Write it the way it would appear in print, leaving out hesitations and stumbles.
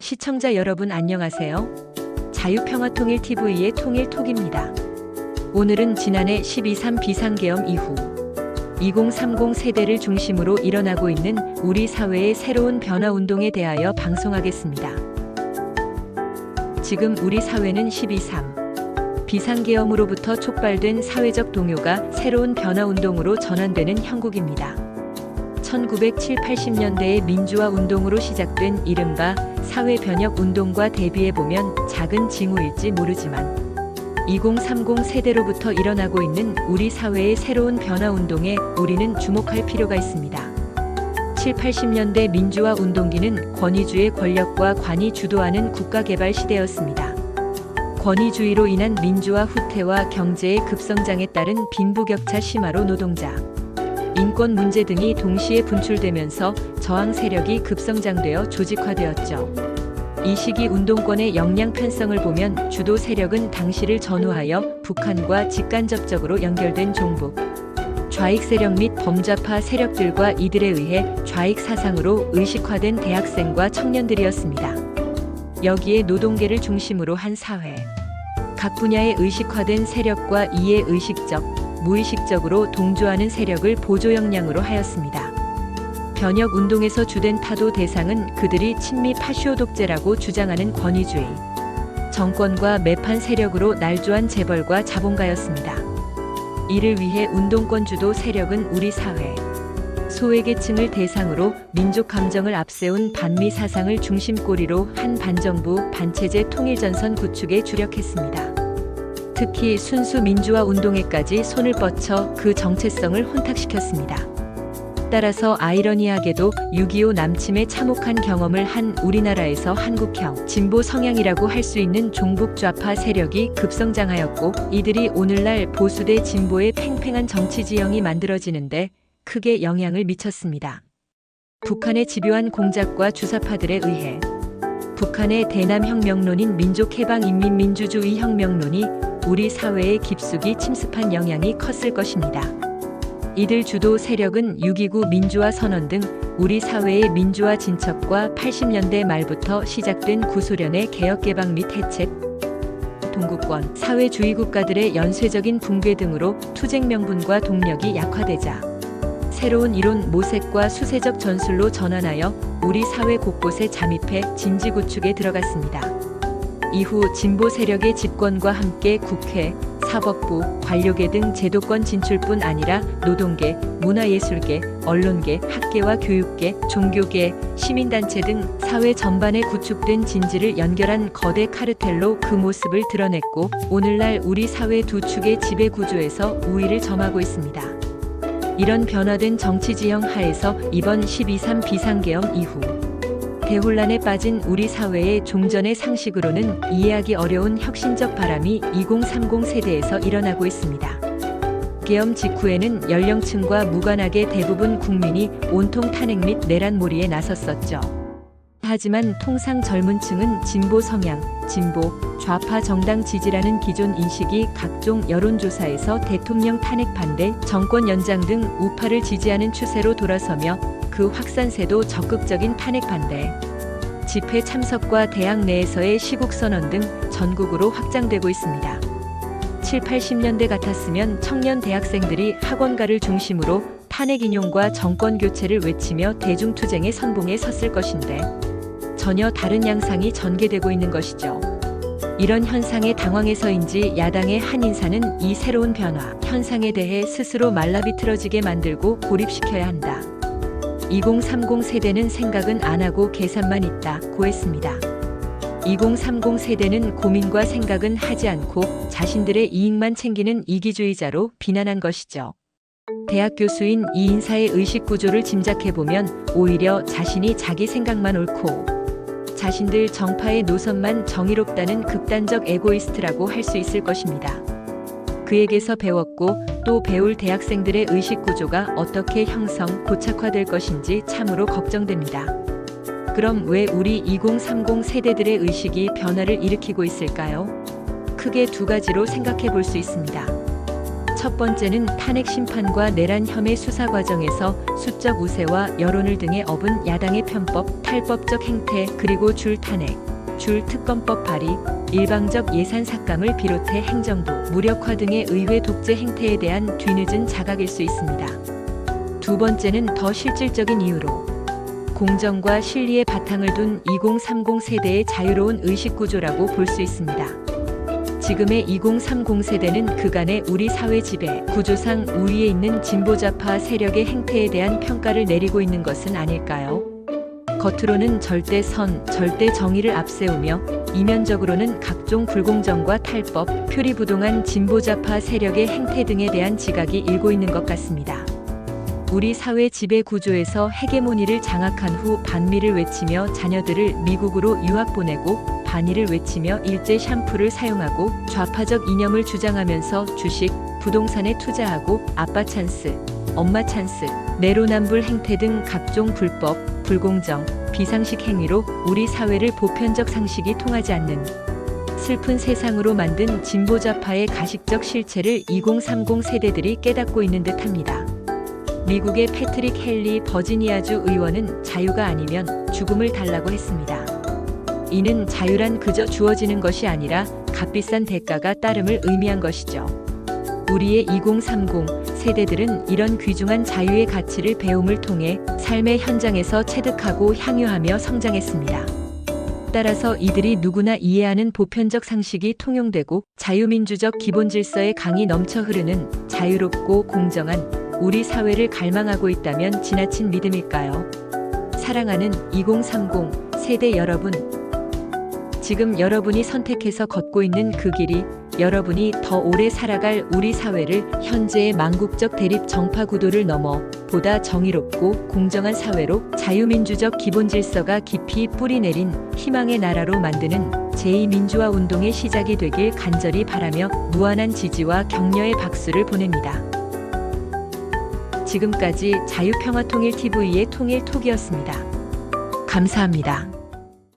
시청자 여러분 안녕하세요. 자유평화통일TV의 통일톡입니다. 오늘은 지난해 12.3 비상계엄 이후 2030 세대를 중심으로 일어나고 있는 우리 사회의 새로운 변화운동에 대하여 방송하겠습니다. 지금 우리 사회는 12.3 비상계엄으로부터 촉발된 사회적 동요가 새로운 변화운동으로 전환되는 형국입니다. 1970, 80년대의 민주화 운동으로 시작된 이른바 사회변혁운동과 대비해보면 작은 징후일지 모르지만 2030 세대로부터 일어나고 있는 우리 사회의 새로운 변화운동에 우리는 주목할 필요가 있습니다. 7, 80년대 민주화 운동기는 권위주의 권력과 관이 주도하는 국가개발 시대였습니다. 권위주의로 인한 민주화 후퇴와 경제의 급성장에 따른 빈부격차 심화로 노동자, 인권 문제 등이 동시에 분출되면서 저항 세력이 급성장되어 조직화되었죠. 이 시기 운동권의 역량 편성을 보면 주도 세력은 당시를 전후하여 북한과 직간접적으로 연결된 종북, 좌익 세력 및 범좌파 세력들과 이들에 의해 좌익 사상으로 의식화된 대학생과 청년들이었습니다. 여기에 노동계를 중심으로 한 사회, 각 분야의 의식화된 세력과 이에 의식적, 무의식적으로 동조하는 세력을 보조 역량으로 하였습니다. 변혁 운동에서 주된 타도 대상은 그들이 친미 파쇼 독재라고 주장하는 권위주의, 정권과 매판 세력으로 날조한 재벌과 자본가였습니다. 이를 위해 운동권 주도 세력은 우리 사회, 소외계층을 대상으로 민족 감정을 앞세운 반미 사상을 중심꼬리로 한 반정부, 반체제 통일전선 구축에 주력했습니다. 특히 순수 민주화 운동에까지 손을 뻗쳐 그 정체성을 혼탁시켰습니다. 따라서 아이러니하게도 6.25 남침에 참혹한 경험을 한 우리나라에서 한국형 진보 성향이라고 할 수 있는 종북 좌파 세력이 급성장하였고, 이들이 오늘날 보수대 진보의 팽팽한 정치 지형이 만들어지는데 크게 영향을 미쳤습니다. 북한의 집요한 공작과 주사파들에 의해 북한의 대남혁명론인 민족해방인민민주주의 혁명론이 우리 사회에 깊숙이 침습한 영향이 컸을 것입니다. 이들 주도 세력은 6.29 민주화 선언 등 우리 사회의 민주화 진척과 80년대 말부터 시작된 구소련의 개혁개방 및 해체, 동구권, 사회주의 국가들의 연쇄적인 붕괴 등으로 투쟁 명분과 동력이 약화되자 새로운 이론 모색과 수세적 전술로 전환하여 우리 사회 곳곳에 잠입해 진지 구축에 들어갔습니다. 이후 진보 세력의 집권과 함께 국회, 사법부, 관료계 등 제도권 진출뿐 아니라 노동계, 문화예술계, 언론계, 학계와 교육계, 종교계, 시민단체 등 사회 전반에 구축된 진지를 연결한 거대 카르텔로 그 모습을 드러냈고, 오늘날 우리 사회 두 축의 지배 구조에서 우위를 점하고 있습니다. 이런 변화된 정치 지형 하에서 이번 12.3 비상계엄 이후 대혼란에 빠진 우리 사회의 종전의 상식으로는 이해하기 어려운 혁신적 바람이 2030 세대에서 일어나고 있습니다. 계엄 직후에는 연령층과 무관하게 대부분 국민이 온통 탄핵 및 내란몰이에 나섰었죠. 하지만 통상 젊은 층은 진보 성향, 진보, 좌파 정당 지지라는 기존 인식이 각종 여론조사에서 대통령 탄핵 반대, 정권 연장 등 우파를 지지하는 추세로 돌아서며 그 확산세도 적극적인 탄핵 반대, 집회 참석과 대학 내에서의 시국선언 등 전국으로 확장되고 있습니다. 7, 80년대 같았으면 청년 대학생들이 학원가를 중심으로 탄핵 인용과 정권 교체를 외치며 대중투쟁의 선봉에 섰을 것인데 전혀 다른 양상이 전개되고 있는 것이죠. 이런 현상에 당황해서인지 야당의 한 인사는 이 새로운 변화, 현상에 대해 스스로 말라비틀어지게 만들고 고립시켜야 한다. 2030 세대는 생각은 안 하고 계산만 있다고 했습니다. 2030 세대는 고민과 생각은 하지 않고 자신들의 이익만 챙기는 이기주의자로 비난한 것이죠. 대학 교수인 이 인사의 의식 구조를 짐작해보면 오히려 자신이 자기 생각만 옳고 자신들 정파의 노선만 정의롭다는 극단적 에고이스트라고 할 수 있을 것입니다. 그에게서 배웠고 또 배울 대학생들의 의식 구조가 어떻게 형성, 고착화될 것인지 참으로 걱정됩니다. 그럼 왜 우리 2030 세대들의 의식이 변화를 일으키고 있을까요? 크게 두 가지로 생각해 볼 수 있습니다. 첫 번째는 탄핵 심판과 내란 혐의 수사 과정에서 수적 우세와 여론을 등에 업은 야당의 편법, 탈법적 행태, 그리고 줄 탄핵, 줄 특검법 발의, 일방적 예산 삭감을 비롯해 행정부, 무력화 등의 의회 독재 행태에 대한 뒤늦은 자각일 수 있습니다. 두 번째는 더 실질적인 이유로 공정과 실리의 바탕을 둔 2030 세대의 자유로운 의식구조라고 볼 수 있습니다. 지금의 2030 세대는 그간의 우리 사회 지배, 구조상 우위에 있는 진보좌파 세력의 행태에 대한 평가를 내리고 있는 것은 아닐까요? 겉으로는 절대선, 절대정의를 앞세우며 이면적으로는 각종 불공정과 탈법, 표리부동한 진보좌파 세력의 행태 등에 대한 지각이 일고 있는 것 같습니다. 우리 사회 지배 구조에서 헤게모니를 장악한 후 반미를 외치며 자녀들을 미국으로 유학 보내고 반일을 외치며 일제 샴푸를 사용하고 좌파적 이념을 주장하면서 주식, 부동산에 투자하고 아빠 찬스, 엄마 찬스, 내로남불 행태 등 각종 불법, 불공정, 비상식 행위로 우리 사회를 보편적 상식이 통하지 않는 슬픈 세상으로 만든 진보좌파의 가식적 실체를 2030 세대들이 깨닫고 있는 듯합니다. 미국의 패트릭 헨리 버지니아주 의원은 자유가 아니면 죽음을 달라고 했습니다. 이는 자유란 그저 주어지는 것이 아니라 값비싼 대가가 따름을 의미한 것이죠. 우리의 2030 세대들은 이런 귀중한 자유의 가치를 배움을 통해 삶의 현장에서 체득하고 향유하며 성장했습니다. 따라서 이들이 누구나 이해하는 보편적 상식이 통용되고 자유민주적 기본 질서의 강이 넘쳐 흐르는 자유롭고 공정한 우리 사회를 갈망하고 있다면 지나친 믿음일까요? 사랑하는 2030 세대 여러분, 지금 여러분이 선택해서 걷고 있는 그 길이 여러분이 더 오래 살아갈 우리 사회를 현재의 망국적 대립 정파 구도를 넘어 보다 정의롭고 공정한 사회로 자유민주적 기본 질서가 깊이 뿌리내린 희망의 나라로 만드는 제2민주화 운동의 시작이 되길 간절히 바라며 무한한 지지와 격려의 박수를 보냅니다. 지금까지 자유평화통일TV의 통일톡이었습니다. 감사합니다.